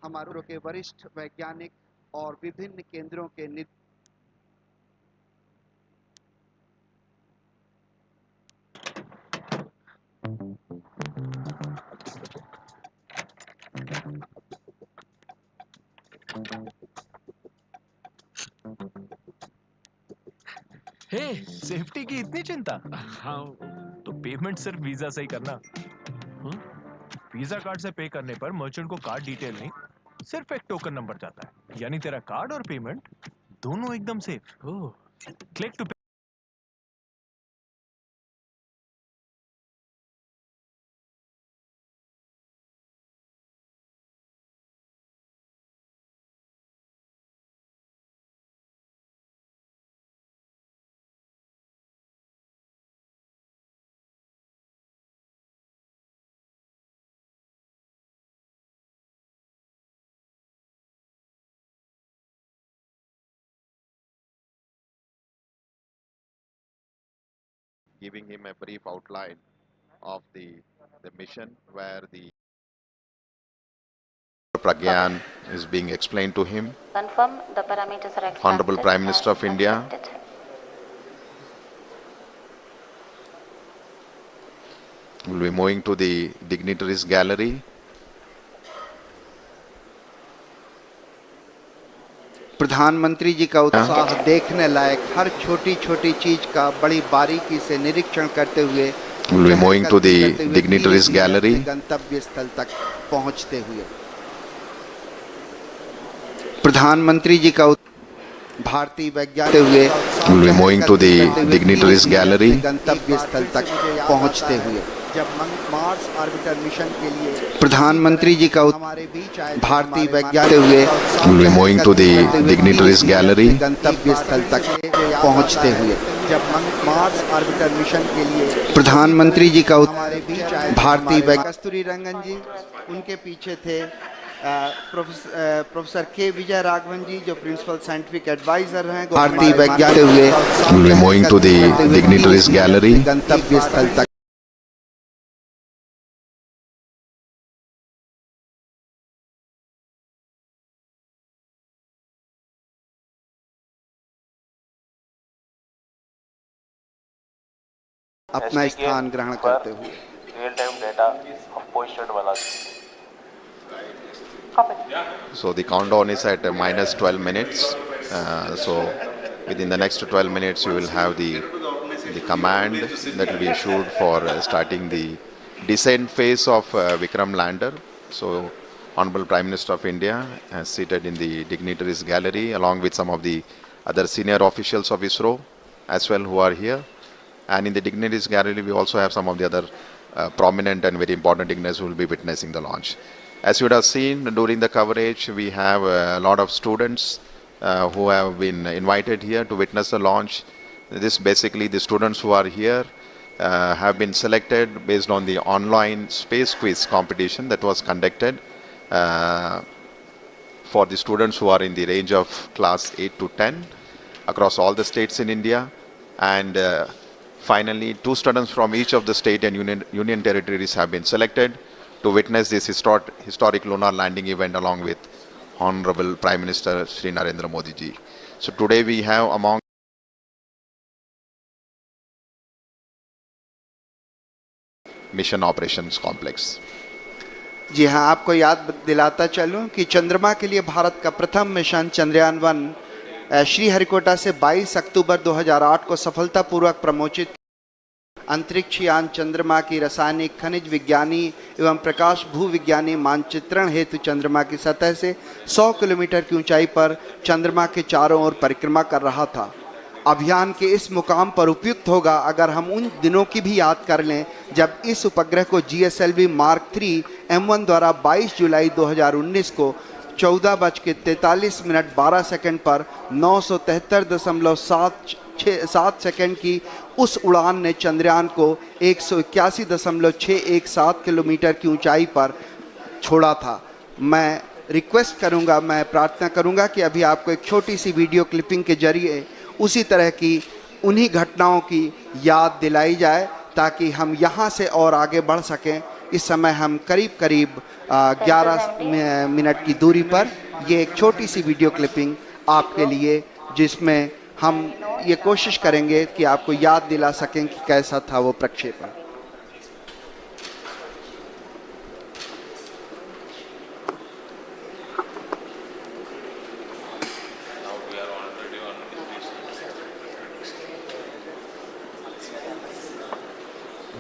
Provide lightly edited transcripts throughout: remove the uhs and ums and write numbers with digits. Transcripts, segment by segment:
हमारे के वरिष्ठ वैज्ञानिक और विभिन्न केंद्रों के हे, सेफ्टी की इतनी चिंता? हाँ, तो पेमेंट सिर्फ वीजा से ही करना। वीजा कार्ड से पे करने पर मर्चेंट को कार्ड डिटेल नहीं, सिर्फ एक टोकन नंबर जाता है, यानी तेरा कार्ड और पेमेंट दोनों एकदम safe. Click to giving him a brief outline of the mission where the Pragyan is being explained to him. Confirm the parameters are accepted. Honorable Prime Minister of India. Accepted. We'll be moving to the dignitaries gallery. प्रधानमंत्री जी का उत्साह देखने लायक, हर छोटी छोटी चीज का बड़ी बारीकी से निरीक्षण करते हुए We'll be moving to the dignitaries gallery. गंतव्य स्थल तक पहुंचते हुए प्रधानमंत्री जी का भारतीय वैज्ञानिक हुए We'll be moving to the dignitaries gallery. गंतव्य स्थल तक पहुंचते हुए जब मार्स ऑर्बिटर मिशन के लिए प्रधानमंत्री जी का हमारे बीच आए भारतीय वैज्ञानिक हुए We'll be moving to the dignitaries gallery. गंतव्य स्थल तक पहुंचते हुए जब मार्स ऑर्बिटर मिशन के लिए प्रधानमंत्री जी का हमारे बीच आए भारतीय वैज्ञानिक कस्तूरी रंगन जी, उनके पीछे थे प्रोफेसर के विजय राघवन जी जो प्रिंसिपल साइंटिफिक एडवाइजर हैं भारतीय वैज्ञानिक हुए We'll be moving to the dignitaries gallery. गंतव्य स्थल तक अपना स्थान ग्रहण करते हुए रियल टाइम डेटा पोस्टेड वाला। So the countdown is at minus 12 minutes. So within the next 12 minutes, you will have the command that will be issued for starting the descent phase of Vikram lander. So Honorable Prime Minister of India is seated in the dignitaries gallery along with some of the other senior officials of ISRO as well who are here. And in the dignitaries gallery, we also have some of the other prominent and very important dignitaries who will be witnessing the launch. As you would have seen during the coverage, we have a lot of students who have been invited here to witness the launch. This basically the students who are here have been selected based on the online space quiz competition that was conducted for the students who are in the range of class 8 to 10 across all the states in India. And finally, 2 students from each of the state and union territories have been selected to witness this historic lunar landing event along with Honorable Prime Minister Shri Narendra Modi ji. So today we have among Mission Operations Complex. जी हाँ, आपको याद दिलाता चलूं कि चंद्रमा के लिए भारत का प्रथम मिशन चंद्रयान 1 श्रीहरिकोटा से 22 अक्टूबर 2008 को सफलतापूर्वक प्रमोचित अंतरिक्ष यान चंद्रमा की रासायनिक, खनिज विज्ञानी एवं प्रकाश भूविज्ञानी मानचित्रण हेतु चंद्रमा की सतह से 100 किलोमीटर की ऊंचाई पर चंद्रमा के चारों ओर परिक्रमा कर रहा था। अभियान के इस मुकाम पर उपयुक्त होगा अगर हम उन दिनों की भी याद कर लें जब इस उपग्रह को GSLV Mark 3 M1 द्वारा 22 जुलाई 2019 को 14:43 पर 973.7 सेकंड की उस उड़ान ने चंद्रयान को 181.617 किलोमीटर की ऊंचाई पर छोड़ा था। मैं रिक्वेस्ट करूंगा, मैं प्रार्थना करूंगा कि अभी आपको एक छोटी सी वीडियो क्लिपिंग के जरिए उसी तरह की उन्हीं घटनाओं की याद दिलाई जाए ताकि हम यहाँ से और आगे बढ़ सकें। इस समय हम करीब करीब 11 मिनट की दूरी पर ये एक छोटी सी वीडियो क्लिपिंग आपके लिए, जिसमें हम ये कोशिश करेंगे कि आपको याद दिला सकें कि कैसा था वो प्रक्षेपण।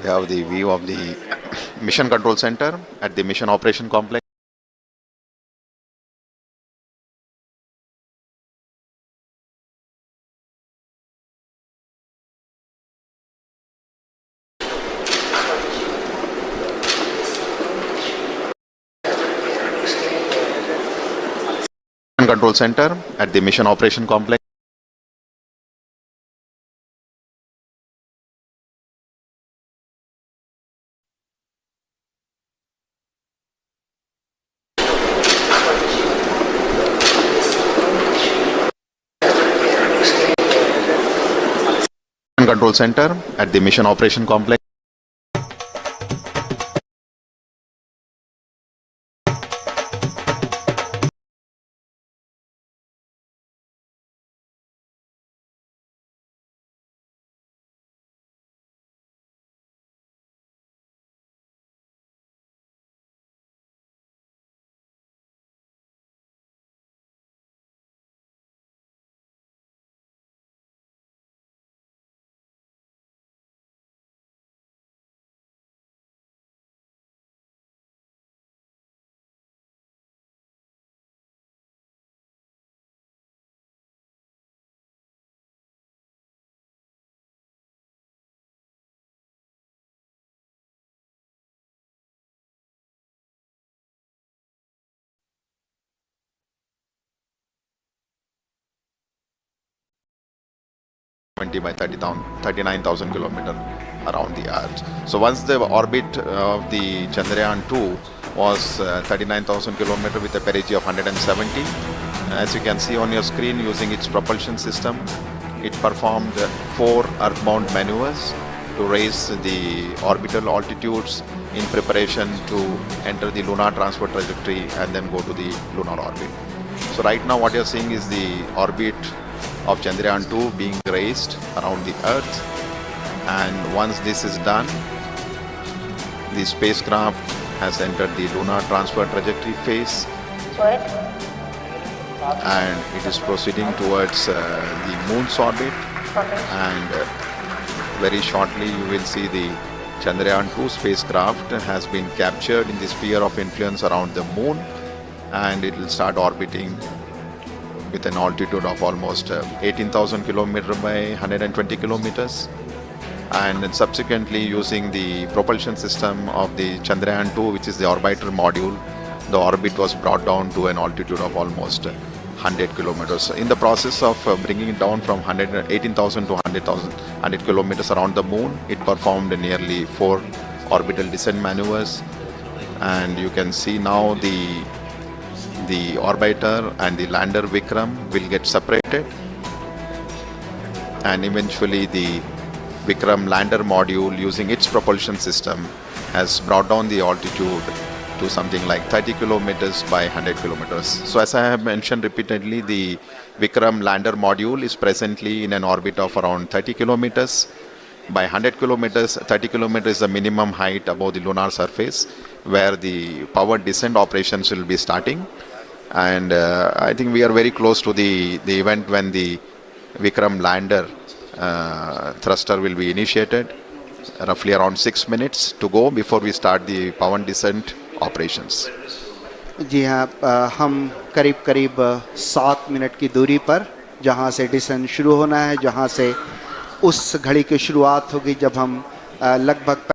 We have the view of the Mission Control Center at the Mission Operation Complex. Control Center at the Mission Operation Complex. Control Center at the Mission Operation Complex. By 39,000 kilometers around the Earth. So once the orbit of the Chandrayaan 2 was 39,000 kilometers with a perigee of 170, as you can see on your screen, using its propulsion system, it performed 4 earthbound maneuvers to raise the orbital altitudes in preparation to enter the lunar transfer trajectory and then go to the lunar orbit. So right now what you're seeing is the orbit of Chandrayaan 2 being raised around the Earth, and once this is done, the spacecraft has entered the lunar transfer trajectory phase and it is proceeding towards the Moon's orbit, and very shortly you will see the Chandrayaan 2 spacecraft has been captured in the sphere of influence around the Moon, and it will start orbiting with an altitude of almost 18,000 kilometers by 120 kilometers, and subsequently using the propulsion system of the Chandrayaan 2, which is the orbiter module, the orbit was brought down to an altitude of almost 100 kilometers. In the process of bringing it down from 18,000 to 100 kilometers around the Moon, it performed nearly 4 orbital descent maneuvers, and you can see now the orbiter and the lander Vikram will get separated, and eventually the Vikram lander module, using its propulsion system, has brought down the altitude to something like 30 kilometers by 100 kilometers. So as I have mentioned repeatedly, the Vikram lander module is presently in an orbit of around 30 kilometers by 100 kilometers. 30 kilometers is the minimum height above the lunar surface where the power descent operations will be starting. And I think we are very close to the event when the Vikram lander thruster will be initiated. Roughly around 6 minutes to go before we start the power descent operations. जी हाँ, हम करीब करीब 7 minute की दूरी पर जहाँ से decent शुरू होना है, जहाँ से उस घड़ी की शुरुआत होगी जब हम लगभग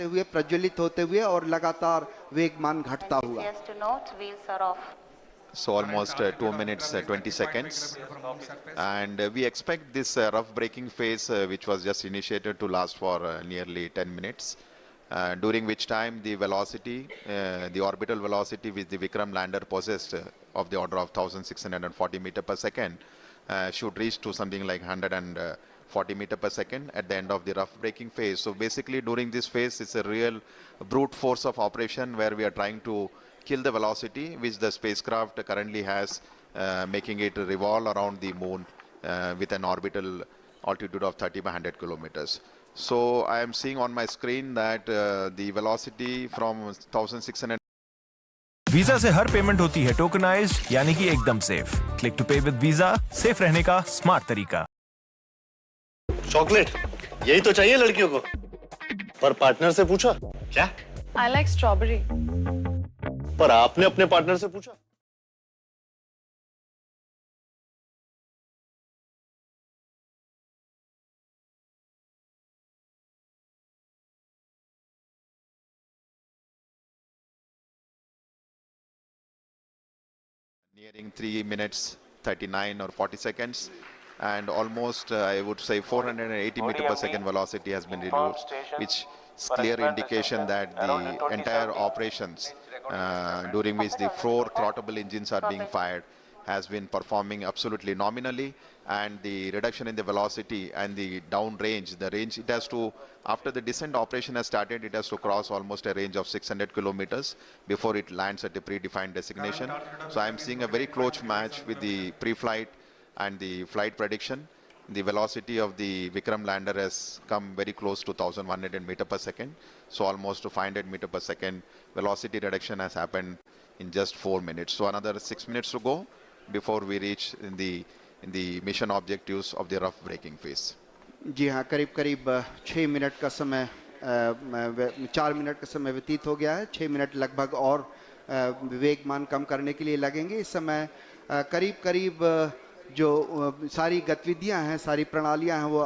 हुए, प्रज्वलित होते हुए और लगातार वेगमान घटता And हुआ। yes to note, wheels are off. So almost 2 minutes 20 seconds, and we expect this rough braking phase, which was just initiated, to last for nearly 10 minutes, during which time the velocity, the orbital velocity which the Vikram lander possessed, of the order of 1640 meter per second, should reach to something like 140 meter per second at the end of the rough braking phase. So basically during this phase it's a real brute force of operation where we are trying to kill the velocity which the spacecraft currently has, making it revolve around the moon with an orbital altitude of 30 by 100 kilometers. So I am seeing on my screen that the velocity from 1600 visa से हर payment होती है tokenised, यानी कि एकदम safe. Click to पे with visa, safe रहने का smart तरीका। चॉकलेट यही तो चाहिए लड़कियों को, पर पार्टनर से पूछा क्या? I like strawberry. पर आपने अपने पार्टनर से पूछा? nearing 3 minutes 39 or 40 seconds, and almost I would say 480 meter per second velocity has been reduced, which is clear indication that the entire operations during which the 4 throttleable engines are being fired has been performing absolutely nominally, and the reduction in the velocity and the down range, the range it has to, after the descent operation has started, it has to cross almost a range of 600 kilometers before it lands at a predefined destination. So I'm seeing a very close match with the pre-flight and the flight prediction. The velocity of the Vikram lander has come very close to 1100 meter per second. So almost to 500 meter per second velocity reduction has happened in just 4 minutes. So another 6 minutes to go before we reach in the mission objectives of the rough braking phase. जी हाँ, करीब करीब 6 minute का समय, 4 minute का समय व्यतीत हो गया है। 6 मिनट लगभग और वेगमान कम करने के लिए लगेंगे। इस समय करीब करीब जो सारी गतिविधियां हैं, सारी प्रणालियां हैं, वो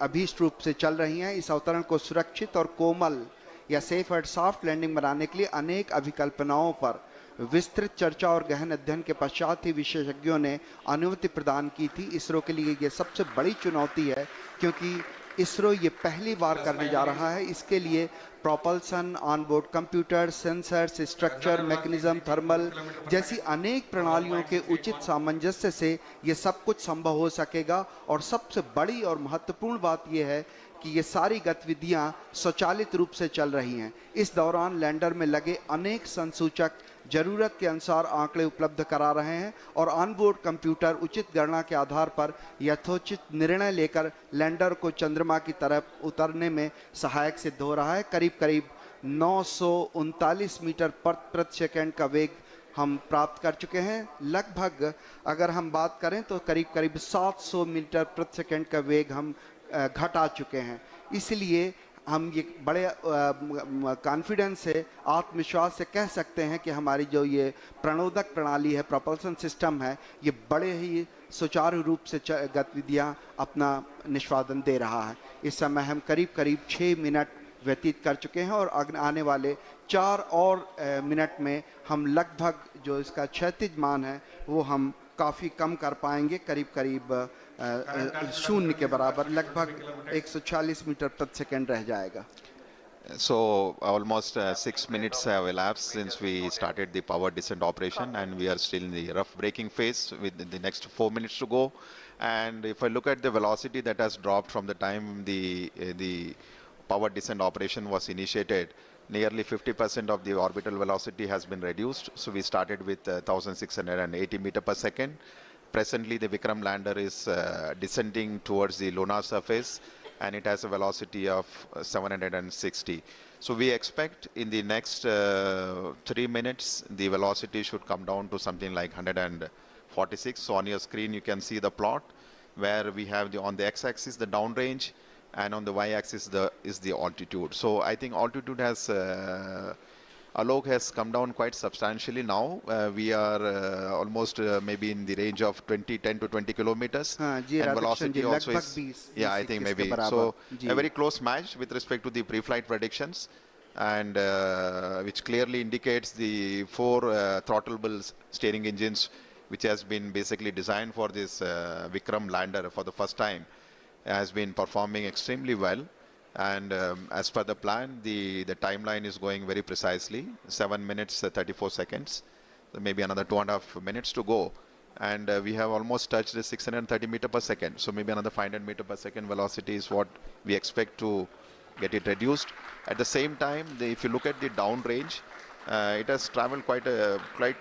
अभीष्ट रूप से चल रही हैं। इस अवतरण को सुरक्षित और कोमल या सेफ और सॉफ्ट लैंडिंग बनाने के लिए अनेक अभिकल्पनाओं पर विस्तृत चर्चा और गहन अध्ययन के पश्चात ही विशेषज्ञों ने अनुमति प्रदान की थी। इसरो के लिए ये सबसे बड़ी चुनौती है, क्योंकि इसरो ये पहली बार करने जा रहा है। इसके लिए propulsion, onboard computer, sensors, structure, mechanism, thermal जैसी अनेक प्रणालियों के उचित सामंजस्य से ये सब कुछ संभव हो सकेगा। और सबसे बड़ी और महत्वपूर्ण बात यह है कि ये सारी गतिविधियां स्वचालित रूप से चल रही हैं। इस दौरान लैंडर में लगे अनेक संसूचक जरूरत के अनुसार आंकड़े उपलब्ध करा रहे हैं और ऑनबोर्ड कंप्यूटर उचित गणना के आधार पर यथोचित निर्णय लेकर लैंडर को चंद्रमा की तरफ उतरने में सहायक सिद्ध हो रहा है। करीब करीब 939 मीटर प्रति सेकंड का वेग हम प्राप्त कर चुके हैं। लगभग अगर हम बात करें तो करीब करीब 700 मीटर प्रति सेकंड का वेग हम घटा चुके हैं। इसलिए हम ये बड़े कॉन्फिडेंस से, आत्मविश्वास से कह सकते हैं कि हमारी जो ये प्रणोदक प्रणाली है, प्रोपल्सन सिस्टम है, ये बड़े ही सुचारू रूप से गतिविधियां अपना निष्पादन दे रहा है। इस समय हम करीब करीब 6 मिनट व्यतीत कर चुके हैं और आने वाले 4 और मिनट में हम लगभग जो इसका क्षैतिज मान है वो हम काफ़ी कम कर पाएंगे। करीब करीब शून्य के बराबर, लगभग 140 मीटर प्रति सेकंड रह जाएगा। So almost 6 minutes have elapsed since we started the power descent operation, and we are still in the rough braking phase with the next 4 minutes to go. And if I look at the velocity that has dropped from the time the power descent operation was initiated, nearly 50% of the orbital velocity has been reduced. So we started with 1680 meter per second. Presently the Vikram lander is descending towards the lunar surface, and it has a velocity of 760. So we expect in the next 3 minutes the velocity should come down to something like 146. So on your screen you can see the plot where we have on the x-axis the downrange, and on the y-axis is the altitude. So I think altitude has Alok has come down quite substantially now. We are almost maybe in the range of 10 to 20 kilometers. And velocity also is, yeah, I think maybe. So a very close match with respect to the pre-flight predictions. and which clearly indicates the four throttleable steering engines, which has been basically designed for this Vikram lander for the first time, has been performing extremely well. And as per the plan, the timeline is going very precisely, 7 minutes 34 seconds. So maybe another 2.5 minutes to go. And we have almost touched the 630 meter per second. So maybe another 500 meter per second velocity is what we expect to get it reduced. At the same time, if you look at the down range, it has traveled quite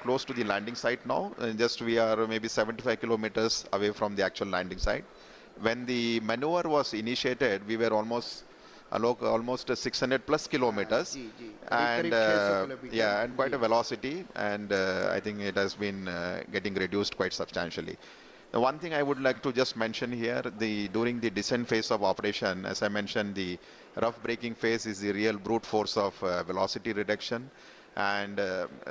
close to the landing site now. Just we are maybe 75 kilometers away from the actual landing site. When the maneuver was initiated, we were almost 600 plus kilometers, and yeah, and quite a velocity, and I think it has been getting reduced quite substantially. The one thing I would like to just mention here, during the descent phase of operation, as I mentioned, the rough braking phase is the real brute force of velocity reduction. And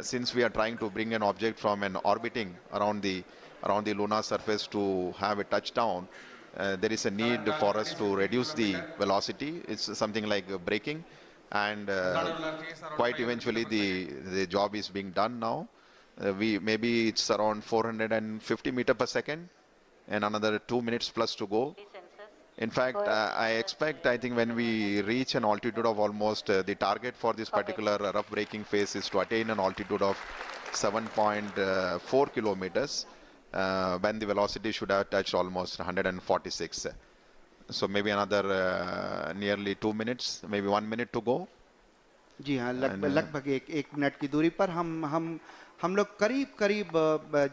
since we are trying to bring an object from an orbiting around the lunar surface to have a touchdown, there is a need for us to reduce the velocity. It's something like braking, and quite eventually the job is being done now. Maybe it's around 450 meter per second, and another 2 minutes plus to go. In fact, I think when we reach an altitude of almost, the target for this particular rough braking phase is to attain an altitude of 7.4 kilometers, when the velocity should have touched almost 146. So maybe another nearly 2 minutes, maybe 1 minute to go. जी हाँ, लगभग एक minute की दूरी पर हम लोग करीब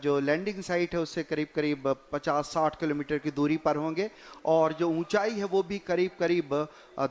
जो लैंडिंग साइट है उससे करीब 50-60 किलोमीटर की दूरी पर होंगे, और जो ऊंचाई है वो भी करीब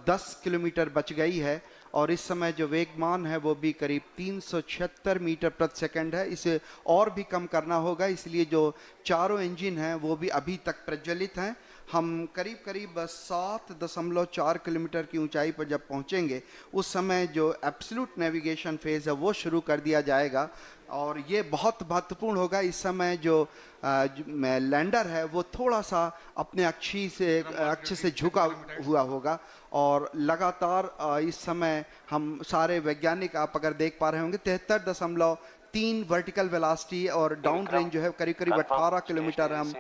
10 किलोमीटर बच गई है, और इस समय जो वेगमान है वो भी करीब 376 मीटर प्रति सेकंड है। इसे और भी कम करना होगा, इसलिए जो चारों इंजन हैं वो भी अभी तक प्रज्वलित हैं। हम करीब 7.4 किलोमीटर की ऊंचाई पर जब पहुंचेंगे उस समय जो एब्सोल्यूट नेविगेशन फेज़ है वो शुरू कर दिया जाएगा, और ये बहुत महत्वपूर्ण होगा। इस समय जो लैंडर है वो थोड़ा सा अपने अक्ष से झुका हुआ होगा, और लगातार इस समय हम सारे वैज्ञानिक, आप अगर देख पा रहे होंगे, 73.3 वर्टिकल वेलोसिटी, और डाउन रेंज जो है करीब 18 किलोमीटर हम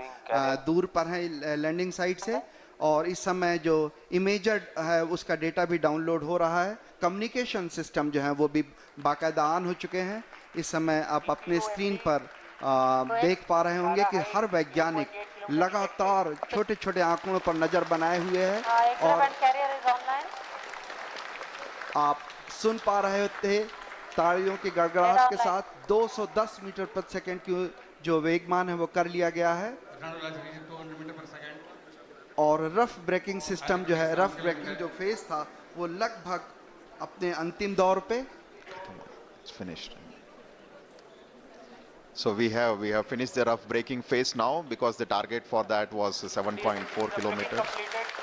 दूर पर हैं लैंडिंग साइट से। और इस समय जो इमेजर है उसका डेटा भी डाउनलोड हो रहा है। कम्युनिकेशन सिस्टम जो है वो भी बाकायदा ऑन हो चुके हैं। इस समय आप अपने स्क्रीन पर देख पा रहे होंगे कि हर वैज्ञानिक लगातार छोटे आंकड़ों पर नजर बनाए हुए है, और आप सुन पा रहे थे तालियों की गड़गड़ाहट के साथ 210 मीटर प्रति सेकंड की जो वेगमान है वो कर लिया गया है। और रफ ब्रेकिंग सिस्टम जो है, रफ ब्रेकिंग जो फेज था वो लगभग अपने अंतिम दौर पे finished. So we have finished the rough braking phase now, because the target for that was 7.4 kilometers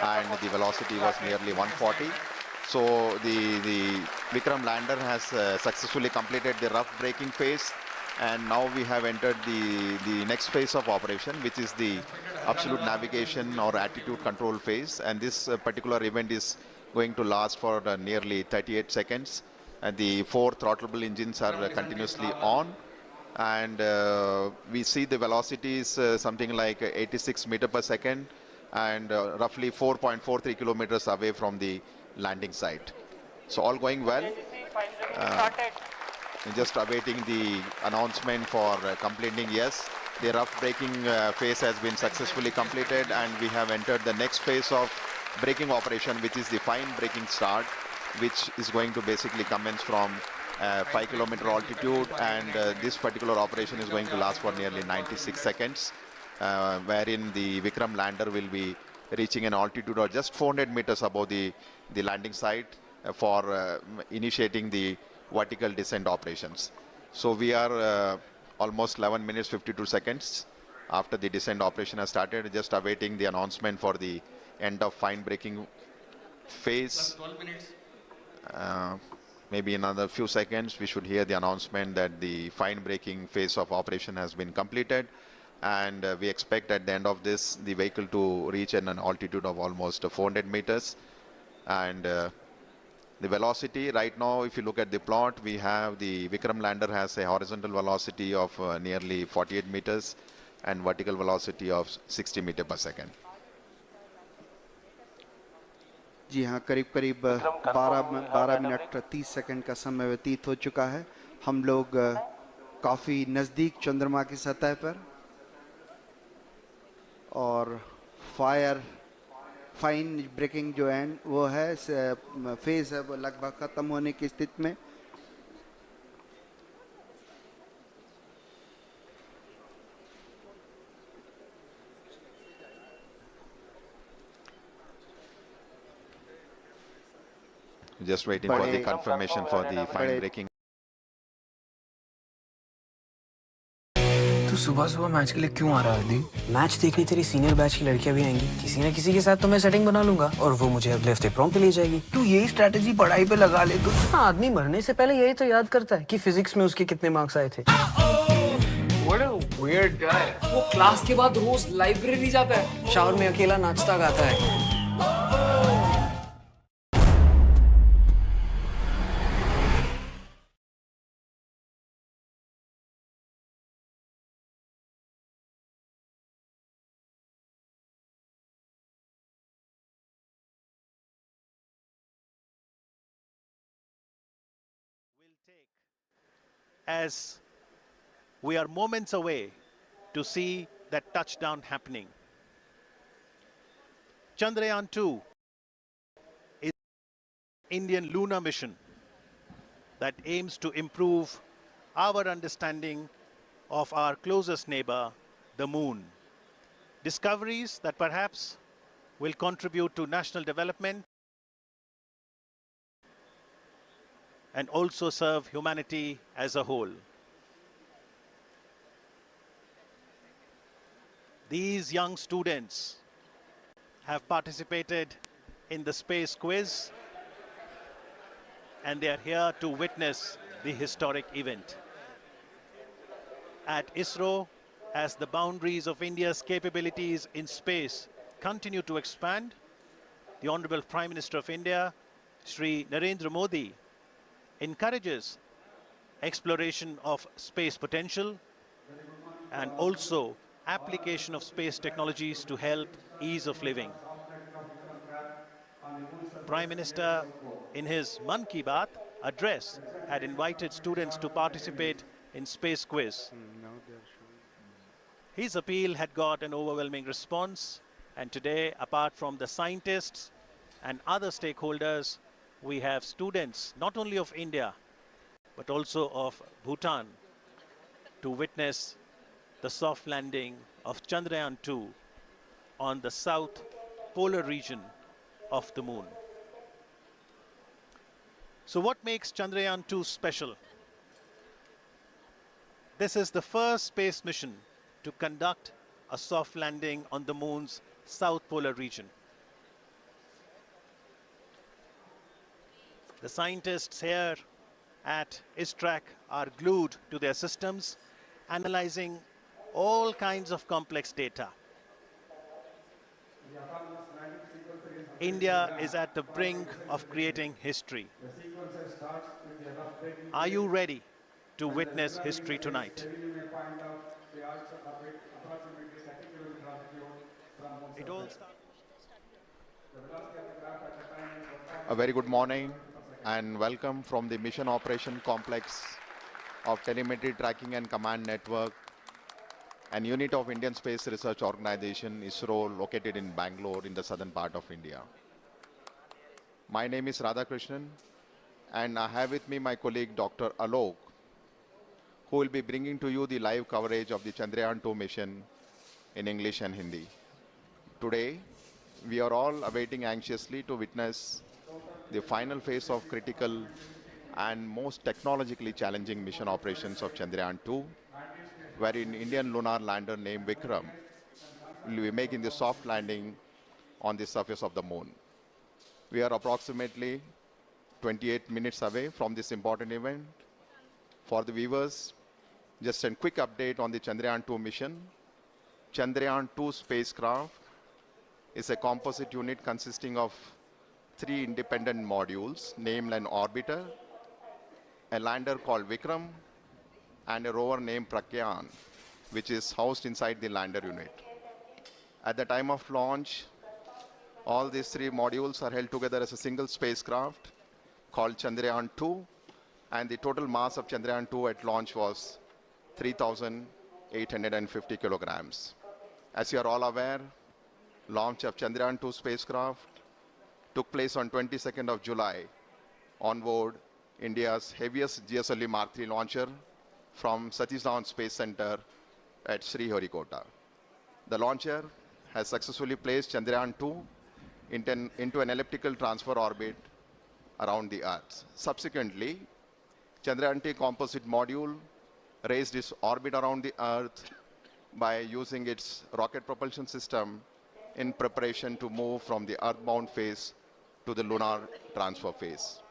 and the velocity was nearly 140. So the Vikram lander has successfully completed the rough braking phase, and now we have entered the next phase of operation, which is the absolute navigation or attitude control phase. And this particular event is going to last for nearly 38 seconds. And the 4 throttleable engines are continuously on, and we see the velocity is something like 86 meter per second, and roughly 4.43 kilometers away from the landing site. So all going well. Just awaiting the announcement for completing. Yes, the rough braking phase has been successfully completed, and we have entered the next phase of braking operation, which is the fine braking start, which is going to basically commence from 5 kilometer altitude, and this particular operation is going to last for nearly 96 seconds, wherein the Vikram lander will be reaching an altitude of just 400 meters above the landing site for initiating the vertical descent operations. So we are almost 11 minutes 52 seconds after the descent operation has started, just awaiting the announcement for the end of fine braking phase. 12 minutes. Maybe in another few seconds we should hear the announcement that the fine braking phase of operation has been completed, and we expect at the end of this the vehicle to reach an altitude of almost 400 meters, and The velocity right now, if you look at the plot, we have the Vikram lander has a horizontal velocity of nearly 48 meters and vertical velocity of 60 meters per second. जी हाँ, करीब करीब 12 minute 30 second का समय व्यतीत हो चुका है। हम लोग काफ़ी नज़दीक चंद्रमा की सतह पर, और फाइन ब्रेकिंग जो एंड वो है फेज है, वो लगभग ख़त्म होने की स्थिति में। Just waiting for the confirmation for the fine breaking. तू सुबह सुबह मैच के लिए क्यों आ रहा है आदि? मैच देखने तेरी सीनियर बैच की लड़कियां भी आएंगी। किसी न किसी के साथ तो मैं सेटिंग बना लूंगा और वो मुझे अगले हफ्ते प्रॉम पे ले जाएगी। तू यही स्ट्रेटेजी पढ़ाई पे लगा ले तो आदमी मरने से पहले यही तो याद करता है कि फिजिक्स में उसके कितने मार्क्स आए थे। What a weird guy. वो क्लास के बाद रोज लाइब्रेरी जाता है, शावर में अकेला नाचता गाता है। As we are moments away to see that touchdown happening. Chandrayaan 2 is an Indian lunar mission that aims to improve our understanding of our closest neighbor, the moon. Discoveries that perhaps will contribute to national development and also serve humanity as a whole. These young students have participated in the space quiz and they are here to witness the historic event. At ISRO, as the boundaries of India's capabilities in space continue to expand, the Honorable Prime Minister of India, Shri Narendra Modi, encourages exploration of space potential and also application of space technologies to help ease of living. Prime Minister, in his Man Ki Baat address, had invited students to participate in space quiz. His appeal had got an overwhelming response, and today, apart from the scientists and other stakeholders, we have students not only of India but also of Bhutan to witness the soft landing of Chandrayaan 2 on the south polar region of the moon. So what makes Chandrayaan 2 special? This is the first space mission to conduct a soft landing on the moon's south polar region. The scientists here at ISTRAC are glued to their systems, analyzing all kinds of complex data. India is at the brink of creating history. Are you ready to witness history tonight? It all starts. A very good morning and welcome from the Mission Operation Complex of Telemetry Tracking and Command Network, an unit of Indian Space Research Organization, ISRO, located in Bangalore in the southern part of India. My name is Radhakrishnan and I have with me my colleague Dr. Alok, who will be bringing to you the live coverage of the Chandrayaan 2 mission in English and Hindi. Today, we are all awaiting anxiously to witness the final phase of critical and most technologically challenging mission operations of Chandrayaan 2, wherein Indian lunar lander named Vikram will be making the soft landing on the surface of the moon. We are approximately 28 minutes away from this important event. For the viewers, just a quick update on the Chandrayaan 2 mission. Chandrayaan 2 spacecraft is a composite unit consisting of three independent modules, named an orbiter, a lander called Vikram, and a rover named Pragyan, which is housed inside the lander unit. At the time of launch, all these three modules are held together as a single spacecraft called Chandrayaan 2, and the total mass of Chandrayaan 2 at launch was 3,850 kilograms. As you are all aware, launch of Chandrayaan 2 spacecraft took place on 22nd of July on board India's heaviest GSLV Mark III launcher from Satish Dhawan Space Center at Sriharikota. The launcher has successfully placed Chandrayaan 2 into an elliptical transfer orbit around the Earth. Subsequently, Chandrayaan 2 composite module raised its orbit around the Earth by using its rocket propulsion system in preparation to move from the earthbound phase to the lunar transfer phase.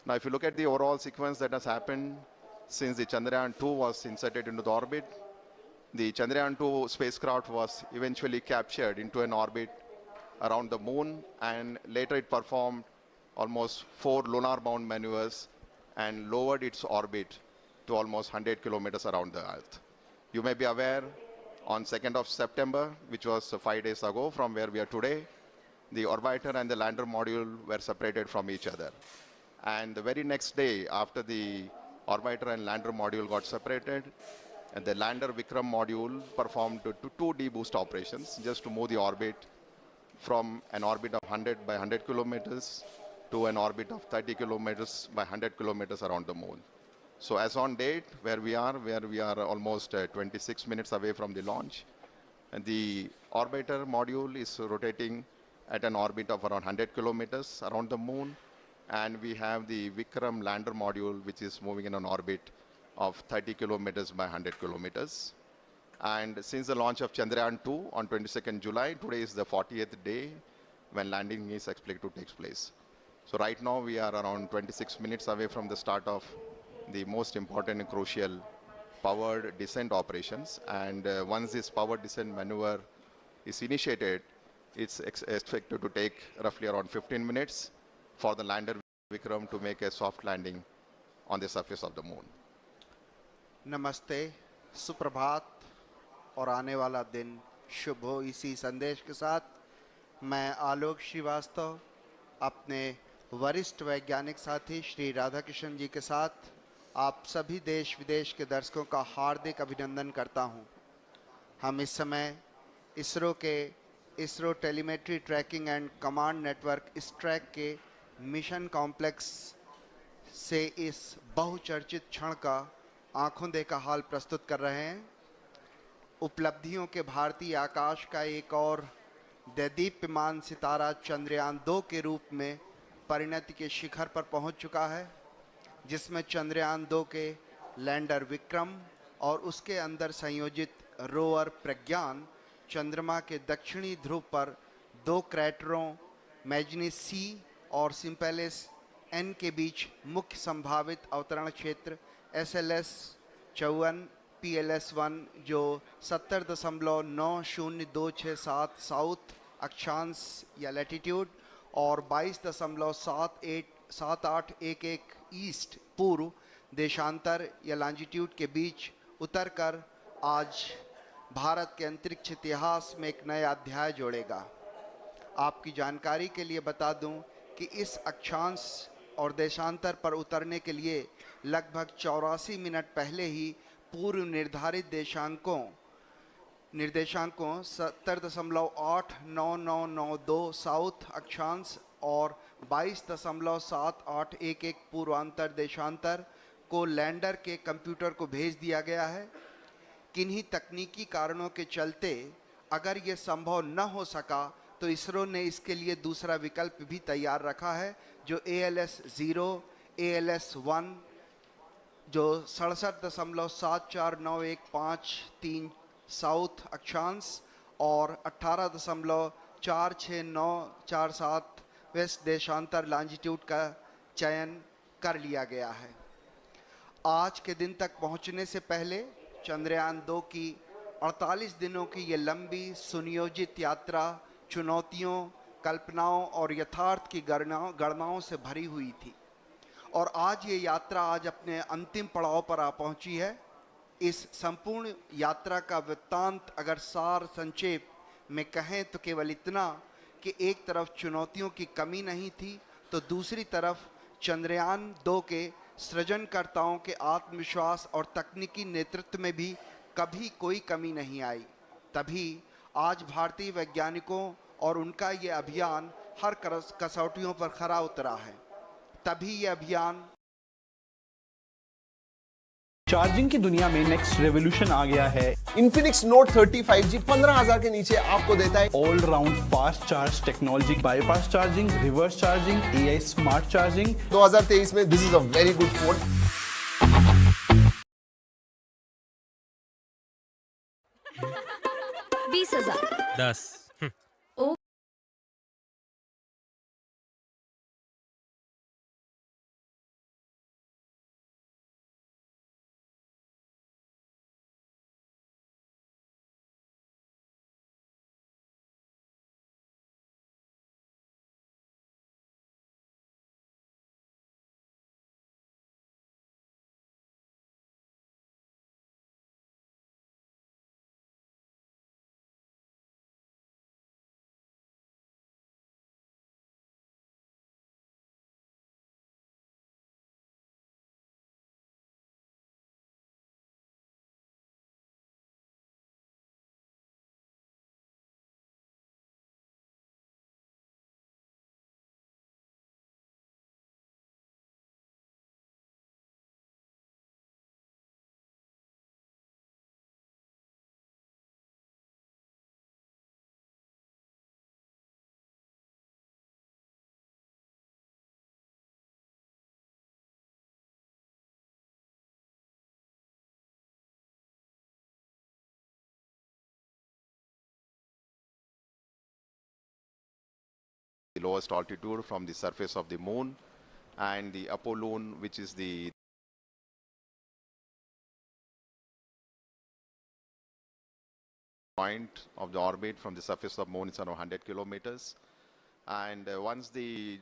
Now, if you look at the overall sequence that has happened since the Chandrayaan 2 was inserted into the orbit, the Chandrayaan 2 spacecraft was eventually captured into an orbit around the moon, and later it performed almost 4 lunar-bound maneuvers and lowered its orbit to almost 100 kilometers around the Earth. You may be aware, on 2nd of September, which was 5 days ago from where we are today, the orbiter and the lander module were separated from each other. And the very next day, after the orbiter and lander module got separated, and the lander Vikram module performed two deboost operations just to move the orbit from an orbit of 100 by 100 kilometers to an orbit of 30 kilometers by 100 kilometers around the moon. So as on date, where we are almost 26 minutes away from the launch, and the orbiter module is rotating at an orbit of around 100 kilometers around the moon, and we have the Vikram lander module, which is moving in an orbit of 30 kilometers by 100 kilometers. And since the launch of Chandrayaan 2 on 22nd July, today is the 40th day when landing is expected to take place. So right now we are around 26 minutes away from the start of the most important and crucial powered descent operations. And once this powered descent maneuver is initiated, it's expected to take roughly around 15 minutes for the lander Vikram to make a soft landing on the surface of the moon. नमस्ते, सुप्रभात और आने वाला दिन शुभ हो। इसी संदेश के साथ मैं आलोक श्रीवास्तव अपने वरिष्ठ वैज्ञानिक साथी श्री राधाकृष्ण जी के साथ आप सभी देश विदेश के दर्शकों का हार्दिक अभिनंदन करता हूं। हम इस समय ISRO telemetry tracking and command network ISTRAC के मिशन कॉम्प्लेक्स से इस बहुचर्चित क्षण का आंखों देखा हाल प्रस्तुत कर रहे हैं। उपलब्धियों के भारतीय आकाश का एक और दैदीप्यमान सितारा चंद्रयान 2 के रूप में परिणति के शिखर पर पहुंच चुका है, जिसमें चंद्रयान 2 के लैंडर विक्रम और उसके अंदर संयोजित रोवर प्रज्ञान चंद्रमा के दक्षिणी ध्रुव पर 2 क्रैटरों मैग्नीज सी और सिम्पेलिस एन के बीच मुख्य संभावित अवतरण क्षेत्र SLS 54 PLS1 जो 70.90267 साउथ अक्षांश या लैटिट्यूड और 22.7811 ईस्ट पूर्व देशांतर या लॉन्जिट्यूड के बीच उतरकर आज भारत के अंतरिक्ष इतिहास में एक नया अध्याय जोड़ेगा। आपकी जानकारी के लिए बता दूं कि इस अक्षांश और देशांतर पर उतरने के लिए लगभग 84 मिनट पहले ही पूर्व निर्धारित निर्देशांकों 70.89992 साउथ अक्षांश और 22.7811 पूर्वांतर देशांतर को लैंडर के कंप्यूटर को भेज दिया गया है। किन्हीं तकनीकी कारणों के चलते अगर ये संभव न हो सका तो इसरो ने इसके लिए दूसरा विकल्प भी तैयार रखा है, जो ALS-0 ALS-1 जो 67.74915 साउथ अक्षांश और 18.46947 वेस्ट देशांतर लॉन्जिट्यूड का चयन कर लिया गया है। आज के दिन तक पहुंचने से पहले चंद्रयान 2 की 48 दिनों की ये लंबी सुनियोजित यात्रा चुनौतियों, कल्पनाओं और यथार्थ की गणनाओं से भरी हुई थी और आज ये यात्रा आज अपने अंतिम पड़ाव पर आ पहुंची है। इस संपूर्ण यात्रा का वृत्तांत अगर सार संक्षेप में कहें तो केवल इतना कि एक तरफ चुनौतियों की कमी नहीं थी तो दूसरी तरफ चंद्रयान 2 के सृजनकर्ताओं के आत्मविश्वास और तकनीकी नेतृत्व में भी कभी कोई कमी नहीं आई। तभी आज भारतीय वैज्ञानिकों और उनका ये अभियान हर कसौटियों पर खरा उतरा है। तभी ये अभियान चार्जिंग की दुनिया में नेक्स्ट रेवोल्यूशन आ गया है। इन्फिनिक्स नोट 30 5G 15,000 के नीचे आपको देता है all round fast charge technology, bypass charging, reverse charging, AI smart charging. 2023 में this is a very good phone. $20,000 10 The lowest altitude from the surface of the moon, and the Apollon, which is the point of the orbit from the surface of moon is around 100 kilometers. And once the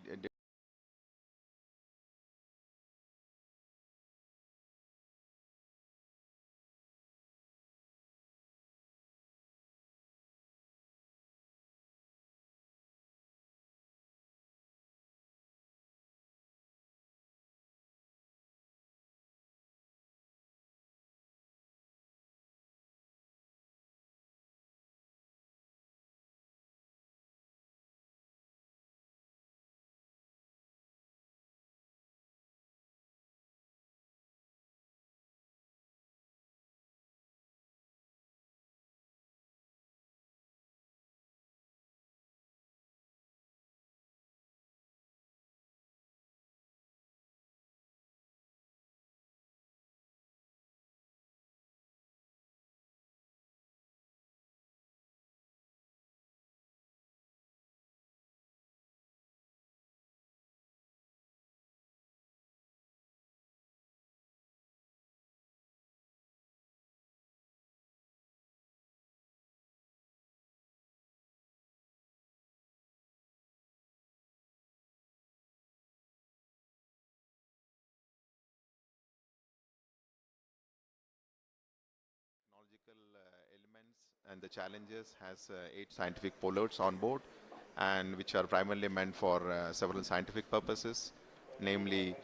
elements and the challenges has 8 scientific payloads on board, and which are primarily meant for several scientific purposes, namely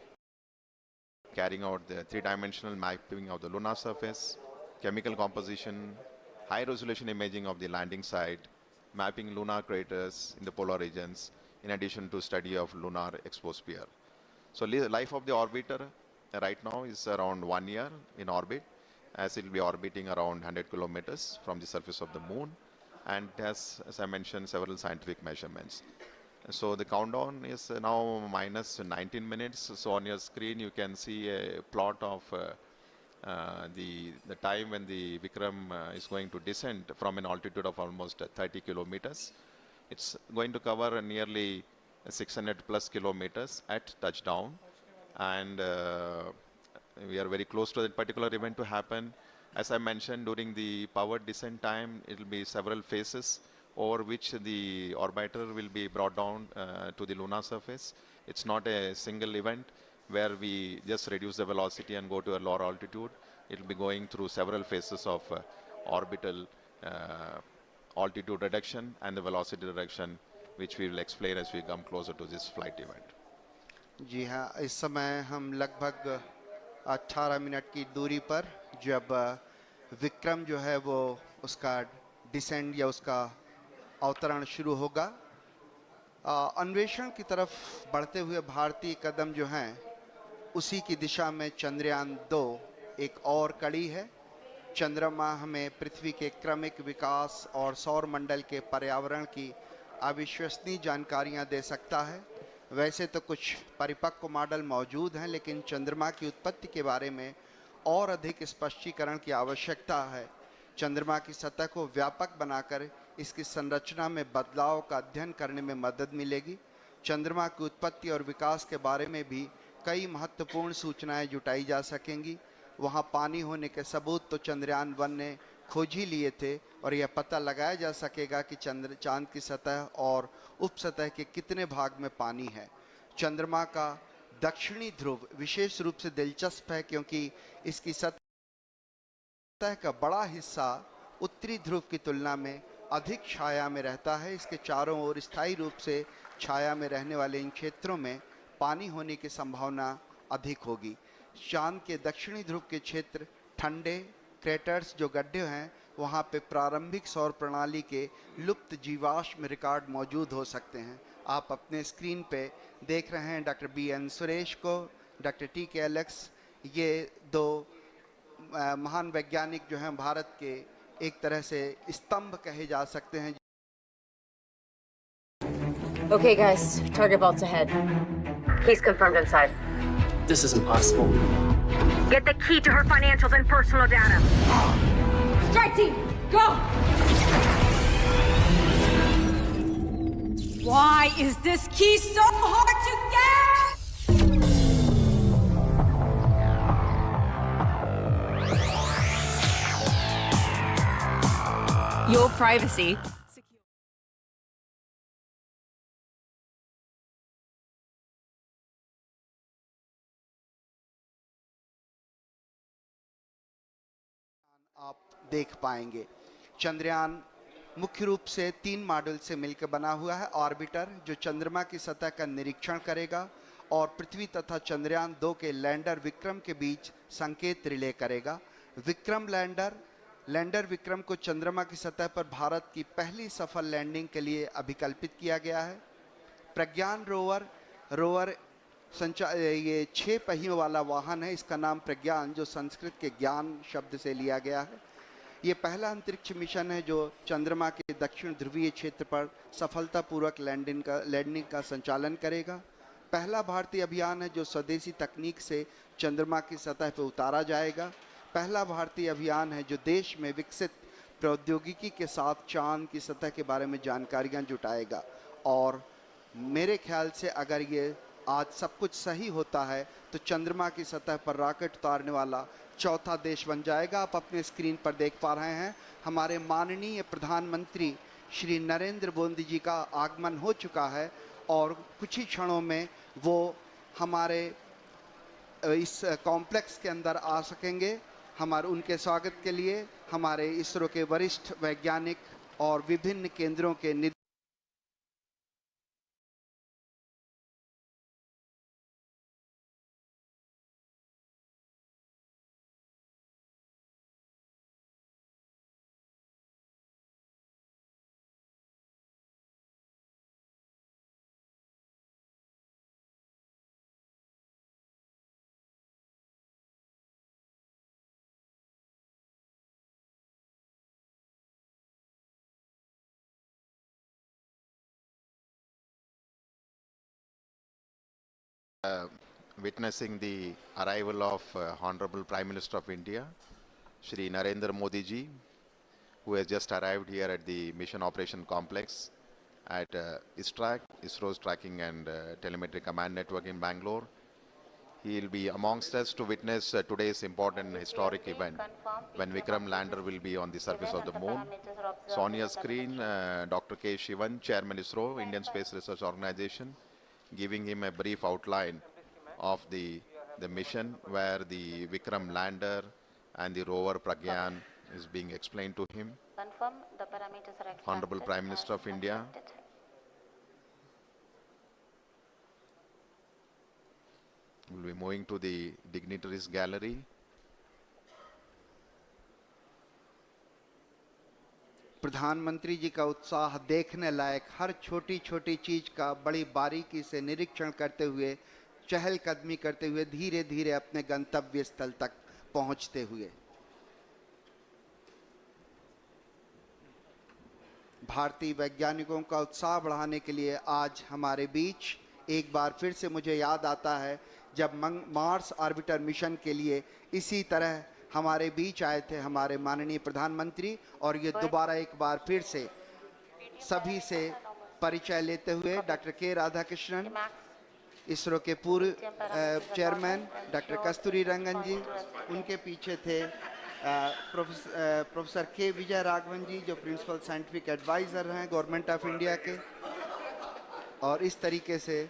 carrying out the three-dimensional mapping of the lunar surface, chemical composition, high-resolution imaging of the landing site, mapping lunar craters in the polar regions, in addition to study of lunar exosphere. So life of the orbiter right now is around 1 year in orbit, as it will be orbiting around 100 kilometers from the surface of the moon, and has, as I mentioned, several scientific measurements. So the countdown is now minus 19 minutes. So on your screen you can see a plot of the time when the Vikram is going to descend from an altitude of almost 30 kilometers. It's going to cover nearly 600 plus kilometers at touchdown, and we are very close to that particular event to happen. As I mentioned, during the powered descent time, it will be several phases over which the orbiter will be brought down to the lunar surface. It's not a single event where we just reduce the velocity and go to a lower altitude. It will be going through several phases of orbital altitude reduction and the velocity reduction, which we will explain as we come closer to this flight event. जी हाँ, इस समय हम लगभग 18 minute की दूरी पर जब विक्रम जो है वो उसका डिसेंड या उसका अवतरण शुरू होगा, अन्वेषण की तरफ बढ़ते हुए भारतीय कदम जो हैं उसी की दिशा में चंद्रयान 2 एक और कड़ी है। चंद्रमा हमें पृथ्वी के क्रमिक विकास और सौर मंडल के पर्यावरण की अविश्वसनीय जानकारियां दे सकता है। वैसे तो कुछ परिपक्व मॉडल मौजूद हैं, लेकिन चंद्रमा की उत्पत्ति के बारे में और अधिक स्पष्टीकरण की आवश्यकता है। चंद्रमा की सतह को व्यापक बनाकर इसकी संरचना में बदलाव का अध्ययन करने में मदद मिलेगी। चंद्रमा की उत्पत्ति और विकास के बारे में भी कई महत्वपूर्ण सूचनाएं जुटाई जा सकेंगी। वहां पानी होने के सबूत तो चंद्रयान 1 ने खोज ही लिए थे और यह पता लगाया जा सकेगा कि चांद की सतह और उपसतह के कितने भाग में पानी है। चंद्रमा का दक्षिणी ध्रुव विशेष रूप से दिलचस्प है क्योंकि इसकी सतह का बड़ा हिस्सा उत्तरी ध्रुव की तुलना में अधिक छाया में रहता है। इसके चारों ओर स्थायी रूप से छाया में रहने वाले इन क्षेत्रों में पानी होने की संभावना अधिक होगी। चांद के दक्षिणी ध्रुव के क्षेत्र ठंडे क्रेटर्स जो गड्ढे हैं, वहां पे प्रारंभिक सौर प्रणाली के लुप्त जीवाश्म रिकॉर्ड मौजूद हो सकते हैं। आप अपने स्क्रीन पे देख रहे हैं डॉक्टर BN सुरेश को, डॉक्टर TK एलेक्स, ये दो महान वैज्ञानिक जो हैं भारत के एक तरह से स्तंभ कहे जा सकते हैं। Okay, guys, target vault's ahead. He's confirmed inside. This is impossible. Get the key to her financials and personal data. Strike team, go! Why is this key so hard to get? Your privacy. आप देख पाएंगे चंद्रयान मुख्य रूप से 3 module से मिलकर बना हुआ है। ऑर्बिटर जो चंद्रमा की सतह का निरीक्षण करेगा और पृथ्वी तथा चंद्रयान 2 के लैंडर विक्रम के बीच संकेत रिले करेगा। विक्रम लैंडर विक्रम को चंद्रमा की सतह पर भारत की पहली सफल लैंडिंग के लिए अभिकल्पित किया गया है। प्रज्ञान रोवर ये 6 पहियों वाला वाहन है। इसका नाम प्रज्ञान जो संस्कृत के ज्ञान शब्द से लिया गया है। ये पहला अंतरिक्ष मिशन है जो चंद्रमा के दक्षिण ध्रुवीय क्षेत्र पर सफलतापूर्वक लैंडिंग का संचालन करेगा। पहला भारतीय अभियान है जो स्वदेशी तकनीक से चंद्रमा की सतह पर उतारा जाएगा। पहला भारतीय अभियान है जो देश में विकसित प्रौद्योगिकी के साथ चांद की सतह के बारे में जानकारियां जुटाएगा। और मेरे ख्याल से अगर ये आज सब कुछ सही होता है तो चंद्रमा की सतह पर रॉकेट उतारने वाला चौथा देश बन जाएगा। आप अपने स्क्रीन पर देख पा रहे हैं हमारे माननीय प्रधानमंत्री श्री नरेंद्र मोदी जी का आगमन हो चुका है और कुछ ही क्षणों में वो हमारे इस कॉम्प्लेक्स के अंदर आ सकेंगे। हमारे उनके स्वागत के लिए हमारे इसरो के वरिष्ठ वैज्ञानिक और विभिन्न केंद्रों के witnessing the arrival of Honorable Prime Minister of India, Shri Narendra Modi ji, who has just arrived here at the Mission Operation Complex at ISRO's Tracking and Telemetry Command Network in Bangalore. He will be amongst us to witness today's important historic event when Vikram lander will be on the surface of the moon. So on your screen, Dr. K. Shivan, Chairman ISRO, Indian Space Research Organization, giving him a brief outline of the mission where the Vikram lander and the rover Pragyan is being explained to him. Confirm the parameters are extracted. Honorable Prime Minister of India. We'll be moving to the dignitaries gallery. प्रधानमंत्री जी का उत्साह देखने लायक, हर छोटी छोटी चीज का बड़ी बारीकी से निरीक्षण करते हुए, चहलकदमी करते हुए धीरे धीरे अपने गंतव्य स्थल तक पहुंचते हुए। भारतीय वैज्ञानिकों का उत्साह बढ़ाने के लिए आज हमारे बीच एक बार फिर से मुझे याद आता है जब मार्स ऑर्बिटर मिशन के लिए इसी तरह हमारे बीच आए थे हमारे माननीय प्रधानमंत्री, और ये दोबारा एक बार फिर से सभी से परिचय लेते हुए डॉक्टर के राधाकृष्णन, इसरो के पूर्व चेयरमैन डॉक्टर कस्तूरी रंगन जी, उनके पीछे थे प्रोफेसर के विजय राघवन जी जो प्रिंसिपल साइंटिफिक एडवाइज़र हैं गवर्नमेंट ऑफ इंडिया के, और इस तरीके से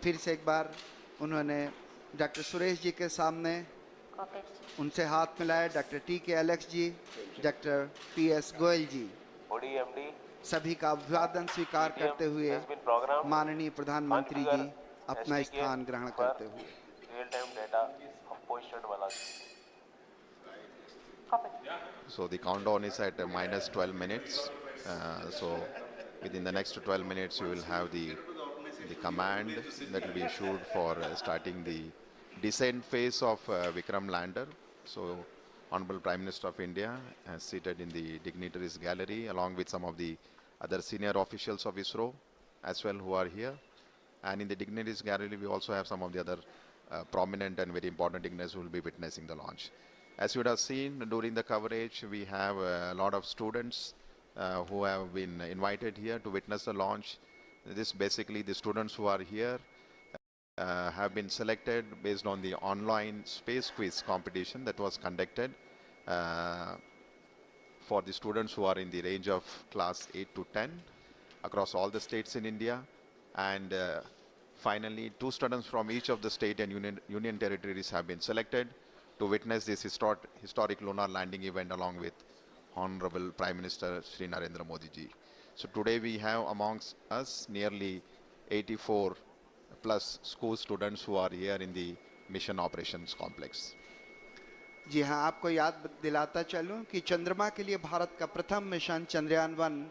फिर से एक बार उन्होंने डॉक्टर सुरेश जी के सामने उनसे हाथ मिलाया, डॉक्टर टी के एलेक्स जी, डॉक्टर PS गोयल जी, सभी का अभिवादन स्वीकार करते हुए माननीय प्रधानमंत्री जी अपना स्थान ग्रहण करते हुए। So the countdown is at minus 12 minutes. So within the next 12 minutes, you will have the command that will be issued for starting the descent phase of Vikram lander. So Honorable Prime Minister of India is seated in the dignitaries gallery along with some of the other senior officials of ISRO as well who are here. And in the dignitaries gallery, we also have some of the other prominent and very important dignitaries who will be witnessing the launch. As you would have seen during the coverage, we have a lot of students who have been invited here to witness the launch. This basically the students who are here have been selected based on the online space quiz competition that was conducted for the students who are in the range of class 8 to 10 across all the states in India. And finally, 2 students from each of the state and union territories have been selected to witness this historic lunar landing event along with Honorable Prime Minister Shri Narendra Modi ji. So today we have amongst us nearly 84 plus school students who are here in the mission operations complex. जी हाँ, आपको याद दिलाता चलूं कि चंद्रमा के लिए भारत का प्रथम मिशन चंद्रयान 1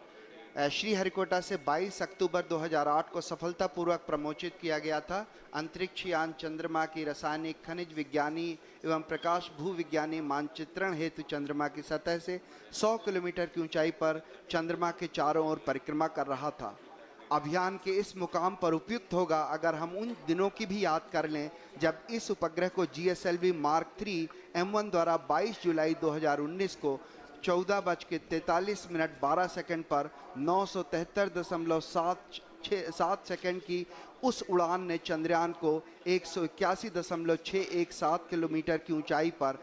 श्रीहरिकोटा से 22 अक्टूबर 2008 को सफलतापूर्वक प्रमोचित किया गया था। अंतरिक्ष यान चंद्रमा की रासायनिक, खनिज विज्ञानी एवं प्रकाश भूविज्ञानी मानचित्रण हेतु चंद्रमा की सतह से 100 किलोमीटर की ऊंचाई पर चंद्रमा के चारों ओर परिक्रमा कर रहा था। अभियान के इस मुकाम पर उपयुक्त होगा अगर हम उन दिनों की भी याद कर लें जब इस उपग्रह को GSLV Mark 3 M1 द्वारा 22 जुलाई 2019 को 14:43 पर 973.7 सेकंड की उस उड़ान ने चंद्रयान को 181.617 किलोमीटर की ऊंचाई पर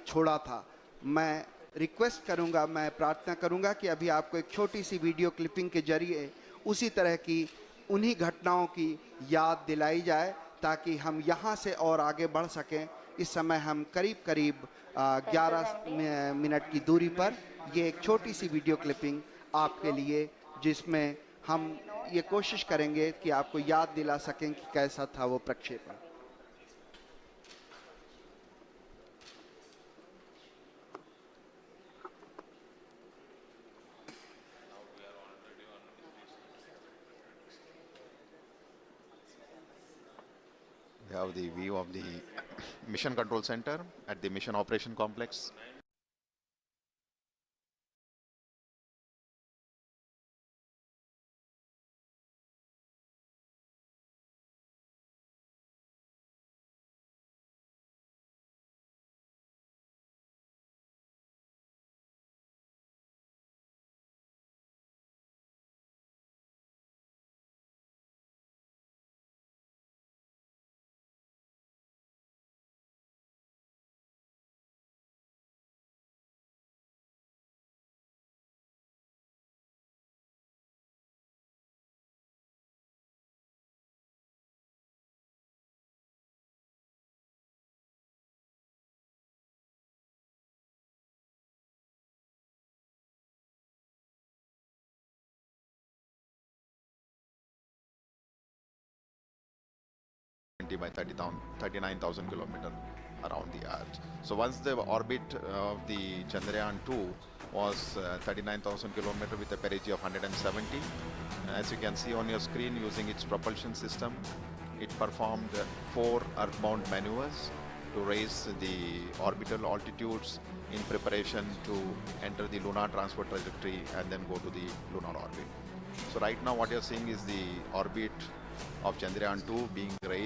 छोड़ा था। मैं रिक्वेस्ट करूंगा, मैं प्रार्थना करूंगा कि अभी आपको एक छोटी सी वीडियो क्लिपिंग के जरिए उसी तरह की उन्हीं घटनाओं की याद दिलाई जाए ताकि हम यहाँ से और आगे बढ़ सकें। इस समय हम करीब 11 मिनट की दूरी पर ये एक छोटी सी वीडियो क्लिपिंग आपके लिए, जिसमें हम ये कोशिश करेंगे कि आपको याद दिला सकें कि कैसा था वो प्रक्षेपण। We have the view of the Mission Control Center at the Mission Operation Complex. 170 by 39,000 kilometers around the Earth. So once the orbit of the Chandrayaan 2 was 39,000 kilometers with a perigee of 170, as you can see on your screen, using its propulsion system, it performed 4 earthbound maneuvers to raise the orbital altitudes in preparation to enter the lunar transport trajectory and then go to the lunar orbit. So right now what you're seeing is the orbit of Chandrayaan 2 being raised.